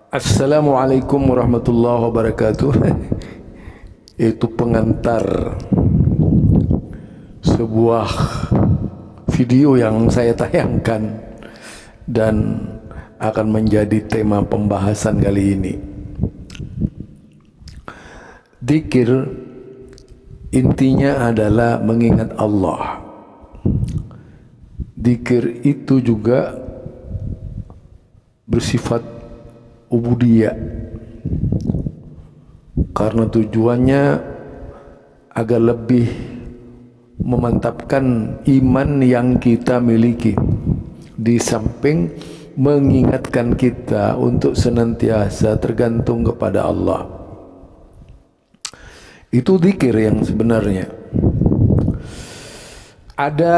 Assalamualaikum warahmatullahi wabarakatuh. Itu pengantar sebuah video yang saya tayangkan dan akan menjadi tema pembahasan kali ini. Dzikir intinya adalah mengingat Allah. Dzikir itu juga bersifat ubudiyah, karena tujuannya agar lebih memantapkan iman yang kita miliki, di samping mengingatkan kita untuk senantiasa tergantung kepada Allah. Itu dzikir yang sebenarnya. Ada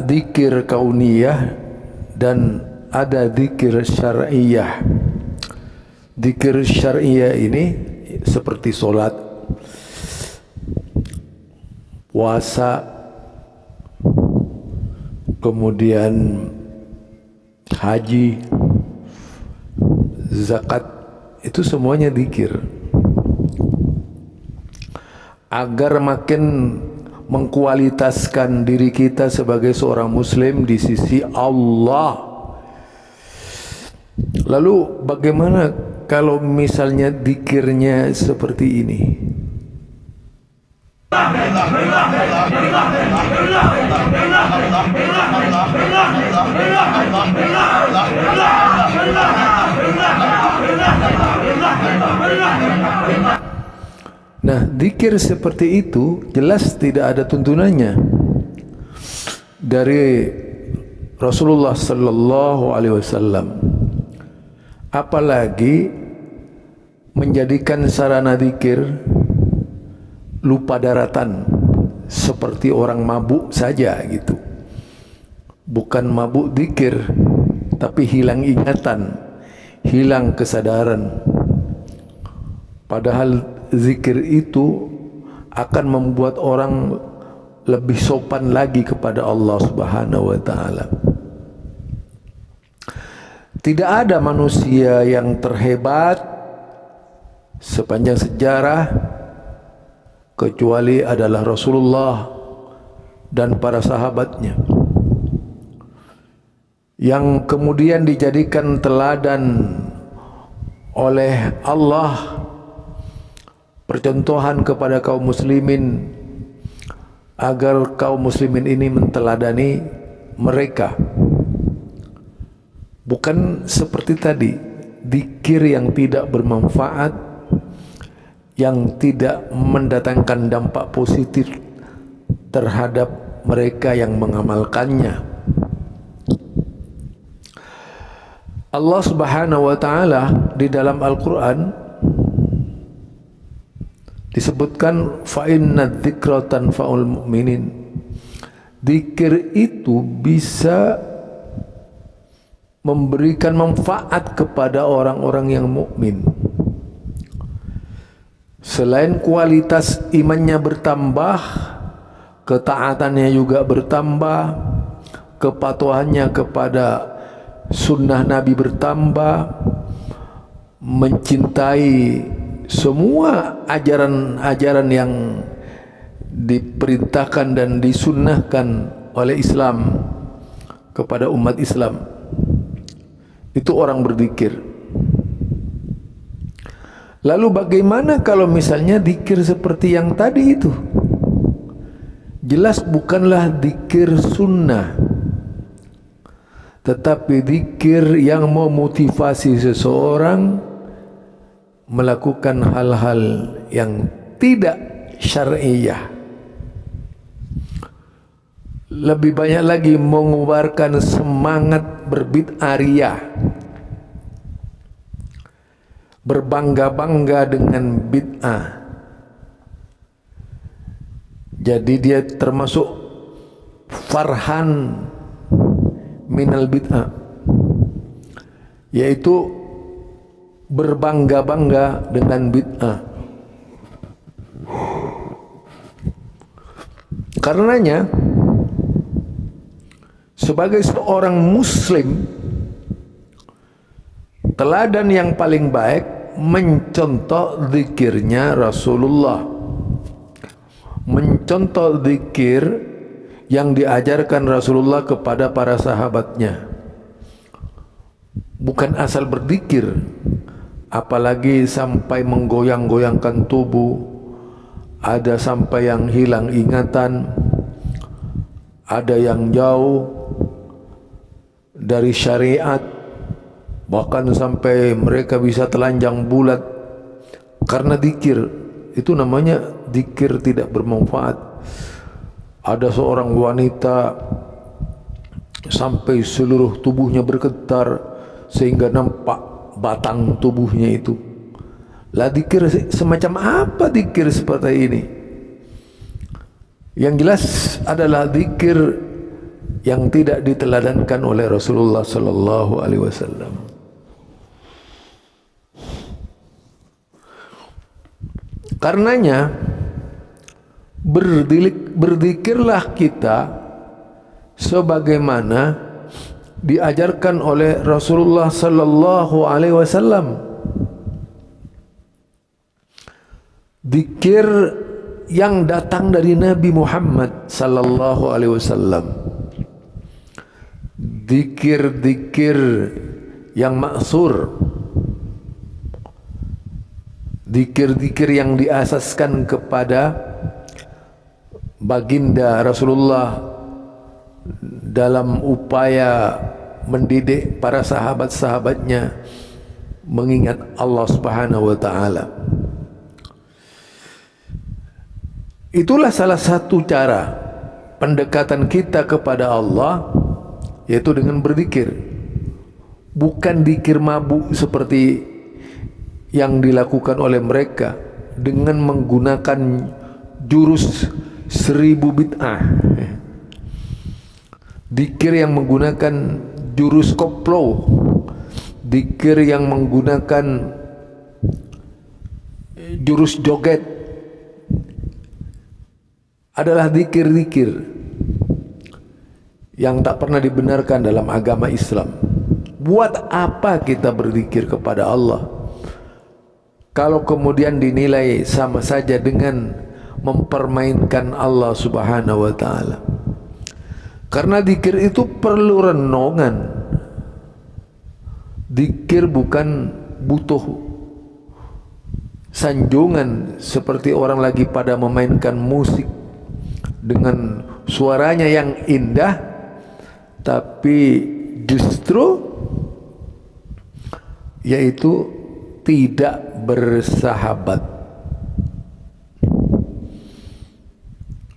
dzikir kauniyah dan ada dzikir syar'iyah. Dzikir syar'iyah ini seperti sholat, puasa, kemudian haji, zakat, itu semuanya dzikir. Agar makin mengkualitaskan diri kita sebagai seorang muslim di sisi Allah. Lalu bagaimana kalau misalnya dzikirnya seperti ini? Nah, dzikir seperti itu jelas tidak ada tuntunannya dari Rasulullah sallallahu alaihi wasallam. Apalagi menjadikan sarana dzikir lupa daratan, seperti orang mabuk saja gitu. Bukan mabuk dzikir, tapi hilang ingatan, hilang kesadaran. Padahal zikir itu akan membuat orang lebih sopan lagi kepada Allah Subhanahu wa taala. Tidak ada manusia yang terhebat sepanjang sejarah kecuali adalah Rasulullah dan para sahabatnya, yang kemudian dijadikan teladan oleh Allah, percontohan kepada kaum muslimin agar kaum muslimin ini menteladani mereka. Bukan seperti tadi, dzikir yang tidak bermanfaat, yang tidak mendatangkan dampak positif terhadap mereka yang mengamalkannya. Allah Subhanahu wa taala di dalam Al-Qur'an disebutkan fa inna dzikra tanfa'ul mu'minin. Dzikir itu bisa memberikan manfaat kepada orang-orang yang mukmin. Selain kualitas imannya bertambah, ketaatannya juga bertambah, kepatuhannya kepada sunnah Nabi bertambah, mencintai semua ajaran-ajaran yang diperintahkan dan disunnahkan oleh Islam kepada umat Islam. Itu orang berzikir. Lalu bagaimana kalau misalnya zikir seperti yang tadi itu? Jelas bukanlah zikir sunnah, tetapi zikir yang memotivasi seseorang melakukan hal-hal yang tidak syar'iyah. Lebih banyak lagi mengubarkan semangat berbid'ariyah. berbangga-bangga dengan bid'ah. Jadi dia termasuk farhan minal bid'ah, yaitu berbangga-bangga dengan bid'ah. Karenanya sebagai seorang muslim, teladan yang paling baik mencontoh zikirnya Rasulullah, mencontoh zikir yang diajarkan Rasulullah kepada para sahabatnya. Bukan asal berzikir, apalagi sampai menggoyang-goyangkan tubuh. Ada sampai yang hilang ingatan, ada yang jauh dari syariat, bahkan sampai mereka bisa telanjang bulat karena zikir. Itu namanya zikir tidak bermanfaat. Ada seorang wanita sampai seluruh tubuhnya bergetar sehingga nampak batang tubuhnya itu. Lah zikir semacam apa zikir seperti ini? Yang jelas adalah zikir yang tidak diteladankan oleh Rasulullah sallallahu alaihi wasallam. Karenanya berzikirlah kita sebagaimana diajarkan oleh Rasulullah sallallahu alaihi wasallam. Zikir yang datang dari Nabi Muhammad sallallahu alaihi wasallam. Zikir-zikir yang ma'thur, zikir-zikir yang diasaskan kepada baginda Rasulullah dalam upaya mendidik para sahabat-sahabatnya mengingat Allah Subhanahu wa taala. Itulah salah satu cara pendekatan kita kepada Allah, yaitu dengan berzikir. Bukan zikir mabuk seperti yang dilakukan oleh mereka dengan menggunakan jurus 1000 bid'ah. Zikir yang menggunakan jurus koplo, zikir yang menggunakan jurus joget, adalah zikir-zikir yang tak pernah dibenarkan dalam agama Islam. Buat apa kita berzikir kepada Allah kalau kemudian dinilai sama saja dengan mempermainkan Allah Subhanahu wa taala? Karena zikir itu perlu renungan. Zikir bukan butuh sanjungan seperti orang lagi pada memainkan musik dengan suaranya yang indah, tapi justru yaitu tidak bersahabat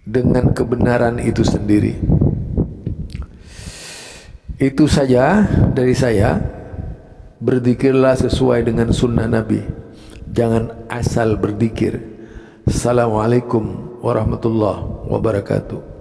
dengan kebenaran itu sendiri. Itu saja dari saya. Berzikirlah sesuai dengan sunnah Nabi, jangan asal berzikir. Assalamualaikum warahmatullahi wabarakatuh.